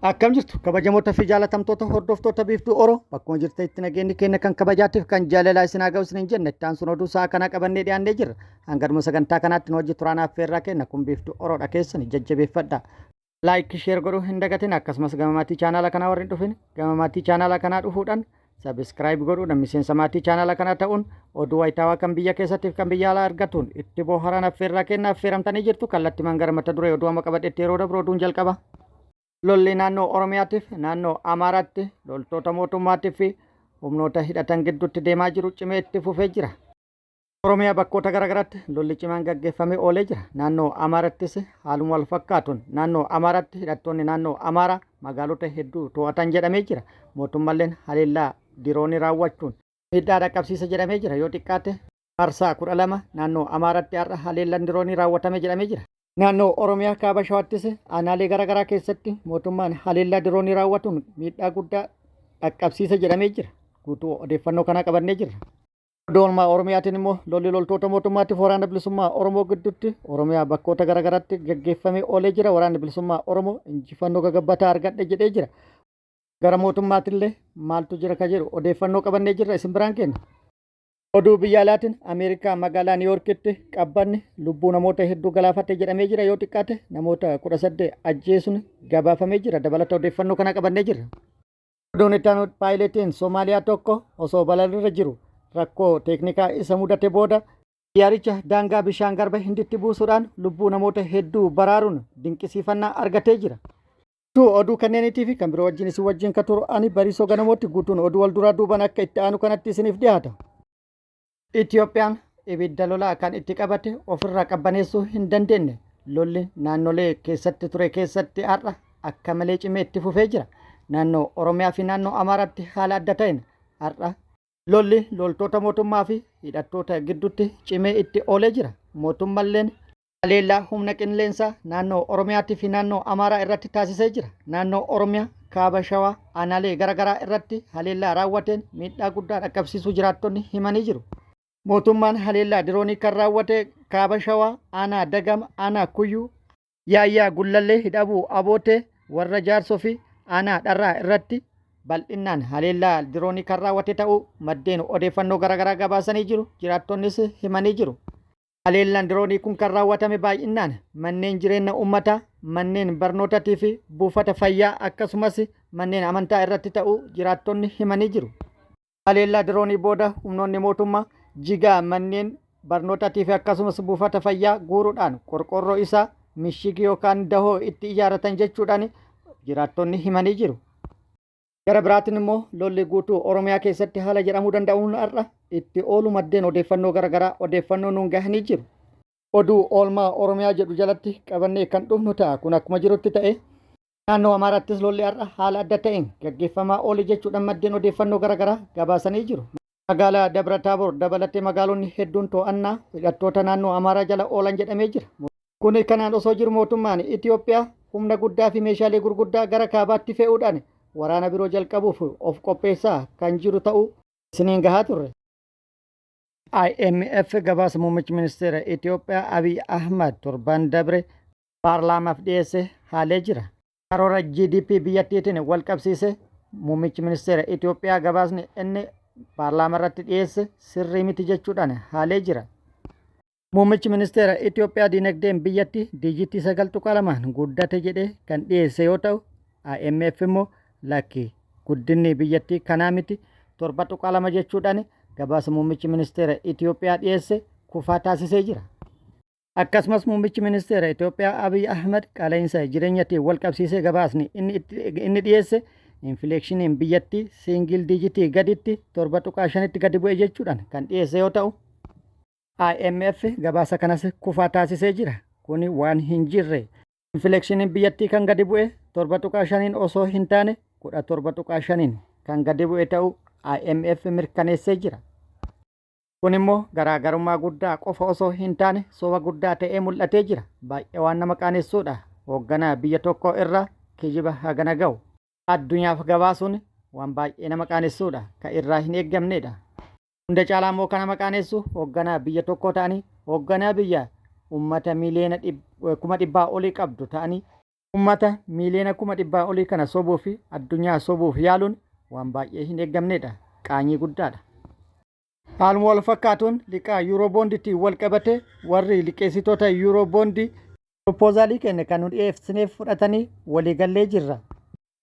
Akkam jirtu kabajamoota fi jaalatamtoota hordoftoota biiftuu Oromoo bakkuma jirtanitti nageenyi keenya kan kabajaatiif kan jaalalaa isin haa ga'u isiniin jenne itti aansuun oduu sa'a kanaa qabannee dhiyaannee jirra. Hanga sagantaa kanaatti nu hojii turaanaaf feerraa kenna kun biiftuu Oromoodha keessan jajjabeeffadha. Laayik sheer godhuu hin dagatin akkasumas gama maatii chaanaala kanaa warri hin dhufin gama maatii chaanaala kanaa dhufuudhaan sabiskiraayib godhuudhaan miseensa maatii chaanaala kanaa ta'uun oduu wayitaawaa kan biyya keessattiif kan biyya alaa argatuun itti bohaaraan affeerraa kenna affeeramtanii jirtu kallattii mangara mata duree oduu amma qabadheetti yeroo dabru oduun jalqaba. Lolli naannoo Oromiyaatiif naannoo Amaaraatti loltoota mootummaatiif fi humnoota hidhatan gidduutti deemaa jiru cimee itti fufee jira. Oromiyaa bakkoota garaagaraatti lolli cimaan gaggeeffamee oolee jira. Naannoo Amaarattis haaluma wal fakkaatuun naannoo Amaaraatti hidhattoonni naannoo Amaaraa magaalota hedduu to'atan jedhamee jira. Mootummalleen haleellaa diroonii raawwachuun miidhaa dhaqqabsiisa jedhamee jira. Yoo xiqqaate marsaa 12 naannoo Amaaraatti har'a haleellaan diroonii raawwatame jedhamee jira. Naannoo Oromiyaa kaaba shawaattis aanaalee garaagaraa keessatti mootummaan haleellaa diroonii raawwatuun miidhaa guddaa dhaqqabsiisa jedhamee jira. Guutuu odeeffannoo kanaa qabannee jirra. Odoolmaa Oromiyaatiin immoo lolli loltoota mootummaatiif waraana bilisummaa Oromoo gidduutti Oromiyaa bakkoota garaagaraatti gaggeeffamee oolee jira. Waraanni bilisummaa Oromoo injifannoo gagabbataa argadhe jedhee jira. Gara mootummaatillee maaltu jira ka jedhu odeeffannoo qabannee jirra isin biraan kenna. Oduu biyya alaatiin Ameerikaa magaalaa Niiwuorkitti qabbanni lubbuu namoota hedduu galaafatee jedhamee jira. Yoo xiqqaate namoota 18 ajjeesuun gabaafamee jira. Dabalata odeeffannoo kana qabannee jirra. Oduun itti aanu paayileetiin Soomaaliyaa tokko osoo balalirra jiru rakkoo teeknikaa isa mudate booda xiyyaaricha daangaa bishaan garba hinditti buusuudhaan lubbuu namoota hedduu baraaruun dinqisiifannaa argatee jira. Oduu kanneeniitii fi kan biroo wajjin isin wajjin ka turu ani Bariisoo Ganamooti. Guutuun oduu wal duraa duuban akka itti aanu kanatti isiniif dhiyaata. Itiyoophiyaan ibidda lolaa kan itti qabate ofirraa qabbaneessuu hin dandeenye. Lolli naannolee keessatti ture keessatti har'a akka malee cimee itti fufee jira. Naannoo Oromiyaa fi naannoo Amaaraatti haala adda ta'een har'a lolli loltoota mootummaa fi hidhattoota gidduutti cimee itti oolee jira. Mootummalleen haleellaa humna qilleensaa naannoo Oromiyaatii fi naannoo Amaaraa irratti taasisee jira. Naannoo Oromiyaa kaaba shawaa aanaalee garaagaraa irratti haleellaa raawwateen miidhaa guddaa dhaqqabsiisuu jiraattonni himanii jiru. Mootummaan haleellaa diroonii kan raawwate kaaba shawaa aanaa Dagama aanaa Kuyyuu Yaayyaa Gullallee hidhabuu Abootee warra Jaarsoo fi aanaa Dharraa irratti bal'inaan haleellaa diroonii kan raawwate ta'uu maddeen odeeffannoo garaagaraa gabaasanii jiru. Jiraattonnis himanii jiru. Haleellaan diroonii kun kan raawwatame baay'inaan manneen jireenya uummataa, manneen barnootaatii fi buufata fayyaa akkasumas manneen amantaa irratti ta'uu jiraattonni himanii jiru. Haleellaa diroonii booda humnoonni mootummaa jigaa manneen barnootaatii fi akkasumas buufata fayyaa guuruudhaan qorqorroo isaa mishigii yookaan dahoo itti ijaaratan jechuudhaan jiraattonni himanii jiru. Gara biraatiin immoo lolli guutuu Oromiyaa keessatti haala jedhamuu danda'uun har'a itti oolu maddeen odeeffannoo garaagaraa odeeffannoo nuun gahanii jiru. Oduu oolmaa Oromiyaa jedhu jalatti qabannee kan dhufnu ta'a. Kun akkuma jirutti ta'e naannoo Amaaraattis lolli har'a haala adda ta'een gaggeeffamaa oole jechuudhaan maddeen odeeffannoo garaagaraa gabaasanii jiru. Magaalaa Dabra Taaboor dabalatee magaalonni hedduun to'annaa hidhattoota naannoo Amaaraa jala oolan jedhamee jira. Kun kanaan osoo jiru mootummaan Itiyoophiyaa humna guddaa fi meeshaalee gurguddaa gara kaabaatti fe'uudhaan waraana biroo jalqabuuf of qopheessaa kan jiru ta'uu isiniin gahaa turre. IMF gabaasa muummichi ministeera Itiyoophiyaa Abiy Ahmad torban dabre paarlaamaaf dhiyeesse haalee jira. Karoora GDP biyyattiitiin wal qabsiise muummichi ministeera Itiyoophiyaa gabaasni inni paarlaamaa irratti dhiyeesse sirrii miti jechuudhaan haalee jira. Muummichi ministeera Itiyoophiyaa dinagdeen biyyatti diijitii 9.2 guddate jedhee kan dhiyeesse yoo ta'u IMF immoo lakki guddinni biyyattii kanaa miti 7.2 jechuudhaan gabaasa muummichi ministeera Itiyoophiyaa dhiyeesse kufaa taasisee jira. Akkasumas muummichi ministeera Itiyoophiyaa Abiy Ahmed qaala'insa jireenyaatiin wal qabsiisee gabaasni inni dhiyeesse infleekshiniin biyyattii siingil diijitii gaditti 7.5tti gadi bu'e jechuudhaan kan dhiyeesse yoo ta'u IMF gabaasa kanas kufaa taasisee jira. Kuni waan hin jirre infleekshiniin biyyattii kan gadi bu'e 7.5 osoo hin taane 17.5 kan gadi bu'e ta'uu IMF mirkaneessee jira. Kun immoo garaagarummaa guddaa qofa osoo hin taane soba guddaa ta'ee mul'atee jira. Baay'ee waan nama qaanessuudha. Hoogganaa biyya tokko irraa kijiba hagana ga'u addunyaaf gabaasuun waan baay'ee nama qaanessuudha. Ka irraa hin eeggamnedha. Hunda caalaa immoo kan nama qaanessu hoogganaa biyya tokko ta'anii hoogganaa biyya uummata miliyoona 100,000 olii qabdu ta'anii Uummata miiliyoona 100,000 olii kana sobuu fi addunyaa sobuuf yaaluun waan baay'ee hin eeggamnedha. Qaanyii guddaadha. Haaluma wal fakkaatuun liqaa yuuroboondiitiin wal qabate warri liqeessitoota yuuroboondii propoozaalii kenne kan nu dhiyeessineef fudhatanii waliigallee jirra.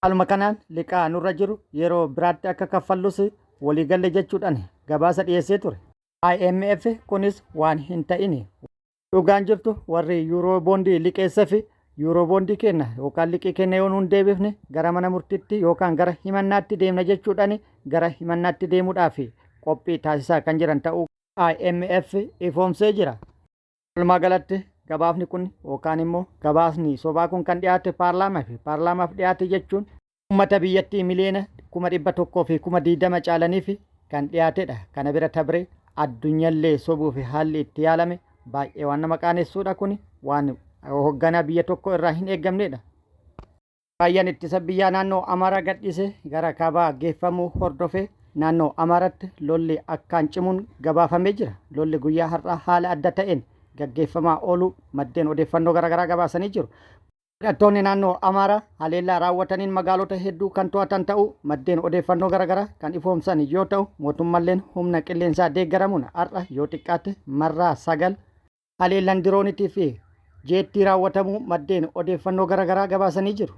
Haaluma kanaan liqaa nurra jiru yeroo biraatti akka kaffallus waliigallee jechuudhaan gabaasa dhiyeessee ture. IMF kunis waan hin ta'in dhugaan jirtu warri yuuroboondii liqeessa fi yuuroboondii kenna yookaan liqii kenna yoo nuun deebifne gara mana murtiitti yookaan gara himannaatti deemna jechuudhaan gara himannaatti deemuudhaaf qophii taasisaa kan jiran ta'uu IMF ifoomsee jira. Walumaa galatti gabaafni kun yookaan immoo gabaasni sobaa kun kan dhiyaate paarlaamaaf dhiyaate jechuun uummata biyyattii miliyoona 100,000 fi 20,000 caalaniif kan dhiyaatedha. Kana bira tabree addunyaallee sobuu fi haalli itti yaalame baay'ee waan nama qaanessuudha. Kun waan hoogganaa biyya tokko irraa hin eeggamnedha. Raayyaan ittisa biyyaa naannoo Amaaraa gadhiisee gara kaabaa geeffamuu hordofee naannoo Amaaraatti lolli akkaan cimuun gabaafamee jira. Lolli guyyaa har'aa haala adda ta'een gaggeeffamaa oolu maddeen odeeffannoo garaagaraa gabaasanii jiru. Hidhattoonni naannoo Amaaraa haleellaa raawwataniin magaalota hedduu kan to'atan ta'uu maddeen odeeffannoo garaagaraa kan ifoomsan yoo ta'u, mootummaalleen humna qilleensaa deeggaramuun har'a yoo xiqqaate marraa 9 haleellaan diroonitii fi jeettii raawwatamuu maddeen odeeffannoo garaagaraa gabaasanii jiru.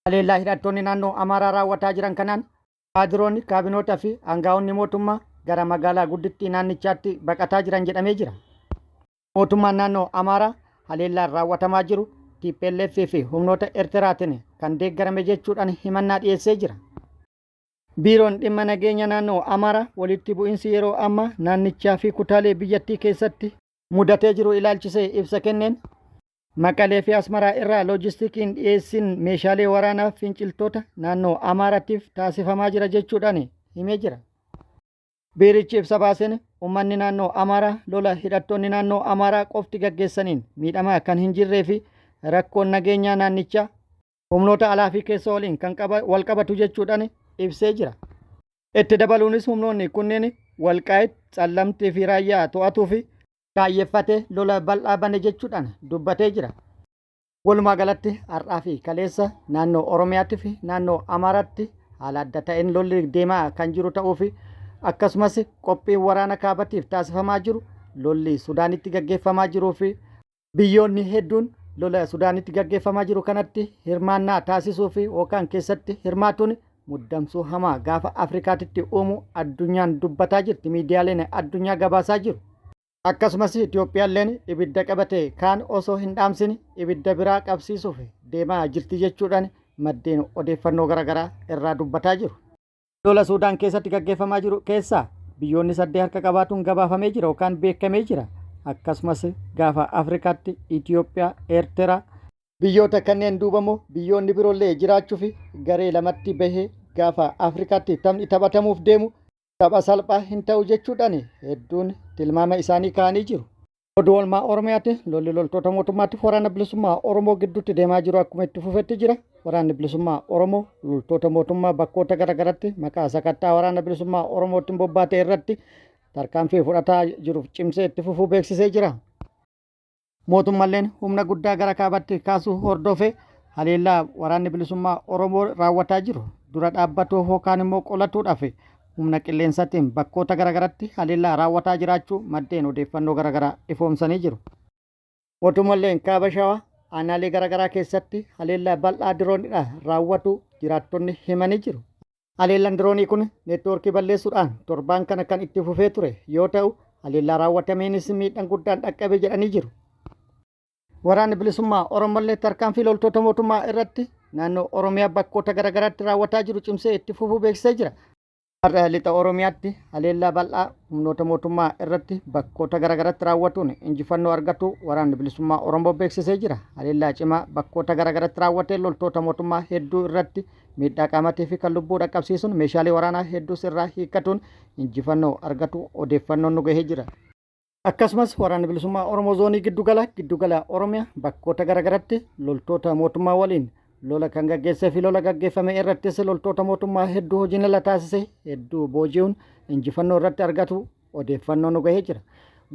Haleellaa hidhattoonni naannoo Amaaraa raawwataa jiran kanaan kaadiroonni kaabinoota fi aangaa'onni mootummaa gara magaalaa guddittii naannichaatti baqataa jiran jedhamee jira. Mootummaan naannoo Amaaraa haleellaan raawwatamaa jiru TPLF fi humnoota Eertiraatiin kan deeggarame jechuudhaan himannaa dhiyeessee jira. Biiroon dhimma nageenya naannoo Amaaraa walitti bu'iinsi yeroo ammaa naannichaa fi kutaalee biyyattii keessatti mudatee jiru ilaalchisee ibsa kenneen Maqalee fi Asmaraa irraa loojistikiin dhiyeessiin meeshaalee waraanaa finciltoota naannoo Amaaraatiif taasifamaa jira jechuudhaan himee jira. Biirichi ibsa baaseen uummanni naannoo Amaaraa lola hidhattoonni naannoo Amaaraa qofti gaggeessaniin miidhamaa kan hin jirree fi rakkoon nageenyaa naannichaa humnoota alaa fi keessa waliin kan wal qabatu jechuudhaan ibsee jira. Itti dabaluunis humnoonni kunneen Walqaayit, Tsallamtii fi Raayyaa to'atuu fi kaayyeeffatee lola bal'aa bane jechuudhaan dubbatee jira. Walumaa galatti har'aa fi kaleessa naannoo Oromiyaatti fi naannoo Amaaraatti haala adda ta'een lolli deemaa kan jiru ta'uu fi akkasumas qophiin waraana kaabatiif taasifamaa jiru lolli Sudaanitti gaggeeffamaa jiruu fi biyyoonni hedduun lola Sudaanitti gaggeeffamaa jiru kanatti hirmaannaa taasisuu fi yookaan keessatti hirmaatuun muddamsuu hamaa gaafa Afrikaatti uumu addunyaan dubbataa jirti. Miidiyaaleen addunyaa gabaasaa jiru. Akkasumas Itoophiyaalleen ibidda qabate kaan osoo hin dhaamsin ibidda biraa qabsiisuuf deemaa jirti jechuudhaan maddeen odeeffannoo garaagaraa irraa dubbataa jiru. Lola Sudaan keessatti gaggeeffamaa jiru keessaa biyyoonni 8 harka qabaatuun gabaafamee jira yookaan beekamee jira. Akkasumas gaafa Afrikaatti Itoophiyaa, Eertiraa biyyoota kanneen duubamoo biyyoonni biroollee jiraachuu fi garee lamatti bahee gaafa Afrikaatti taphni taphatamuuf deemu tapha salphaa hin ta'u jechuudhaan hedduun tilmaama isaanii kaa'anii jiru. Oduu oolmaa Oromiyaatti lolli loltoota mootummaatti waraana bilisummaa Oromoo gidduutti deemaa jiru akkuma itti fufetti jira. Waraanni bilisummaa Oromoo loltoota mootummaa bakkoota garaagaraatti maqaa sakattaa waraana bilisummaa Oromootiin bobbaatee irratti tarkaanfii fudhataa jiruuf cimsee itti fufuu beeksisee jira. Mootummaalleen humna guddaa gara kaabatti kaasuu hordofee haleellaa waraanni bilisummaa Oromoo raawwataa jiru dura dhaabbatuu yookaan immoo qolatuudhaaf humna qilleensaatiin bakkoota garaagaraatti haleellaa raawwataa jiraachuu maddeen odeeffannoo garaagaraa ifoomsanii jiru. Mootummaalleen kaaba shawaa aanaalee garaagaraa keessatti haleellaa bal'aa diroonidhaan raawwatu jiraattonni himanii jiru. Haleellaan diroonii kun neetwoorkii balleessuudhaan torbaan kana kan itti fufee ture yoo ta'u haleellaa raawwatameenis miidhaan guddaan dhaqqabe jedhanii jiru. Waraanni bilisummaa Oromollee tarkaanfii loltoota mootummaa irratti naannoo Oromiyaa bakkoota garaagaraatti raawwataa jiru cimsee itti fufuu beeksisee jira. Har'a lixa Oromiyaatti haleellaa bal'aa humnoota mootummaa irratti bakkoota garaagaraatti raawwatuun injifannoo argatu waraanni bilisummaa Oromoo beeksisee jira. Haleellaa cimaa bakkoota garaagaraatti raawwatee loltoota mootummaa hedduu irratti miidhaa qaamatii fi kan lubbuu dhaqqabsiisuun meeshaalee waraanaa hedduus irraa hiikkatuun injifannoo argatu odeeffannoon nu gahee jira. Akkasumas waraanni bilisummaa Oromoo zoonii giddugala Oromiyaa bakkoota garaagaraatti loltoota mootummaa waliin lola kan gaggeessee fi lola gaggeeffame irrattis loltoota mootummaa hedduu hojiin ala taasise hedduu booji'uun injifannoo irratti argatu odeeffannoo nu gahee jira.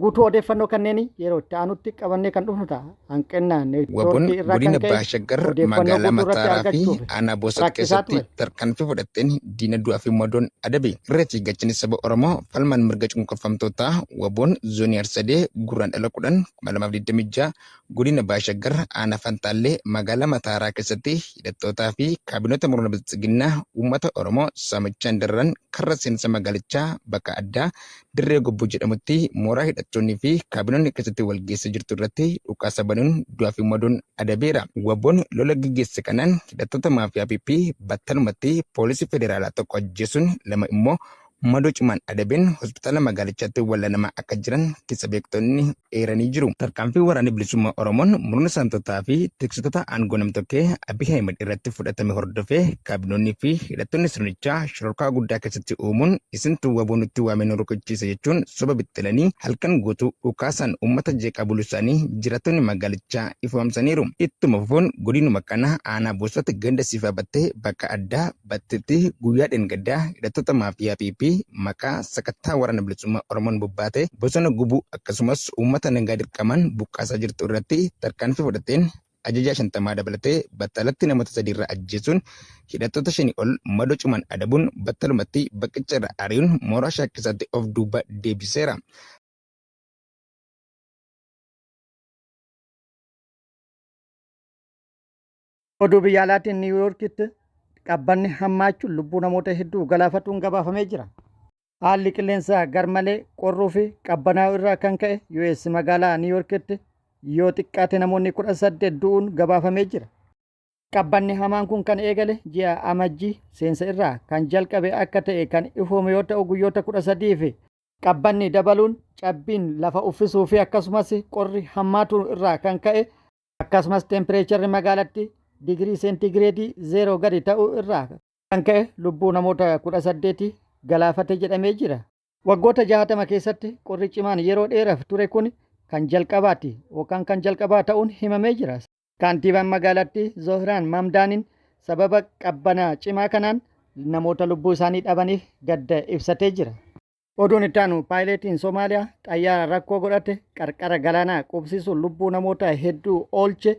guutuu odeeffannoo kanneenii yeroo itti aanutti qabannee kan dhufnu ta'a. Hanqina neetwoorkii irraa kan ka'e Baashaggar odeeffannoo magaalaa guutuu irratti Mataaraa fi argachuuf aanaa Boosat rakkisaa keessatti ture. tarkaanfii fudhatteen diina du'aa fi madoon adabe. Irratti gachin saba Oromoo falmaan mirga cunqurfamtootaa waboon zoonii Arsadee Guraandhala 10 2026 godina Baashaggar aanaa Fantaallee magaalaa Mataaraa keessatti hidhattootaa fi kaabinoota murna biltsiginnaa uummata Oromoo saamichaan darran karra seensa magaalichaa bakka addaa dirree gobbuu jedhamutti mooraa hidhattoonnii fi kaabinoonni keessatti wal geessa jirtu irratti dhukaasa banuun du'aa fi madoon adabeera. Waboon lola gaggeesse kanaan hidhattoota maafiyaa PP battalumatti poolisii federaalaa tokko ajjeesuun lama immoo madoo cimaan adabeen hospitaala magaalichaatti wallanamaa akka jiran keessa beektonni eeranii jiru. Tarkaanfii waraana bilisummaa Oromoon murna saamtotaa fi tiksitoota aangoo namtokkee Abiy Ahmed irratti fudhatame hordofee kaabinoonnii fi hidhattoonni sirnichaa shororkaa guddaa keessatti uumuun isintu waboon nutti waamee rukuchiisa jechuun soba bittilanii halkan guutuu dhukaasaan uummata jeeqaa buluu isaanii jiraattonni magaalichaa ifoomsaniiru. Ittuma fufuun godinuma kana aanaa Boosat ganda siifaa battee bakka addaa battetti guyyaa dheengaddaa hidhattoota maafiyaa PP maqaa sakattaa waraana bilisummaa Oromoon bobbaate bosona gubuu akkasumas uummata nagaa dirqamaan buqqaasaa jirtu irratti tarkaanfii fudhateen ajajaa 50 dabalatee battalatti namoota 3 irraa ajjeesuun hidhattoota 5 ol madoo cimaan adabuun battalumatti bakkicha irra ari'uun mooraa shaakkisaatti of duuba deebiseera. Oduu biyya alaatiin Niiwuyoorkitti qabbanni hammaachuun lubbuu namoota hedduu galaafatuun gabaafamee jira. Haalli qilleensaa garmalee qorruu fi qabbanaa'u irraa kan ka'e US magaalaa Niiwuyoorkitti yoo xiqqaate namoonni 18 du'uun gabaafamee jira. Qabbanni hamaan kun kan eegale ji'a amajjii seensa irraa kan jalqabe akka ta'e kan ifoome yoo ta'u guyyoota 13 fi qabbanni dabaluun cabbiin lafa uffisuu fi akkasumas qorri hammaatu irraa kan ka'e akkasumas tempireecharri magaalatti digirii seentigireedii 0 gadi ta'uu irraa kan ka'e lubbuu namoota 18 galaafate jedhamee jira. Waggoota 60 keessatti qorri cimaan yeroo dheeraaf ture kun kan jalqabaati yookaan kan jalqabaa ta'uun himamee jira. Kaantiibaan magaalatti Zohraan Mamdaaniin sababa qabbanaa cimaa kanaan namoota lubbuu isaanii dhabaniif gadda ibsatee jira. Oduun itti aanu paayileetiin Somaaliyaa xayyaara rakkoo godhate qarqara galaanaa qubsiisuun lubbuu namoota hedduu oolche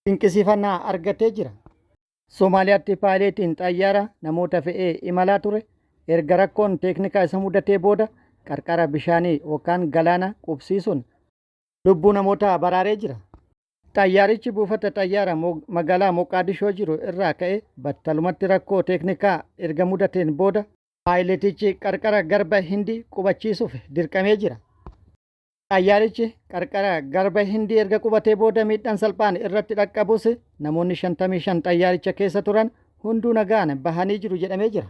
dinqisiifannaa argatee jira. Somaaliyaatti paayileetiin xayyaara namoota fe'ee imalaa ture erga rakkoon teeknikaa isa mudatee booda qarqara bishaanii yookaan galaana qubsiisuun lubbuu namoota baraaree jira. Xayyaarichi buufata xayyaara magaalaa Moqaadishoo jiru irraa ka'e battalumatti rakkoo teeknikaa erga mudateen booda paayiletichi qarqara garba Hindii qubachiisuuf dirqamee jira. Xayyaarichi qarqara garba Hindii erga qubatee booda miidhaan salphaan irratti dhaqqabus namoonni 55 xayyaaricha keessa turan hunduu nagaan bahanii jiru jedhamee jira.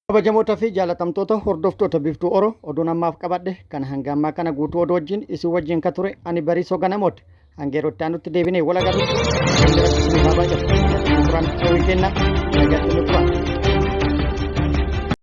Kabajamoota fi jaalatamtoota hordoftoota Biiftuu Oroo oduun ammaaf qabadhe kan hanga ammaa kana guutuu oduu wajjin isin wajjin ka ture ani Bariisoo Ganamooti. Hanga yeroo itti aanutti deebinee wal agarru. Kan biratti isin baay'atu. Turan horii kenna. Nagatti nuti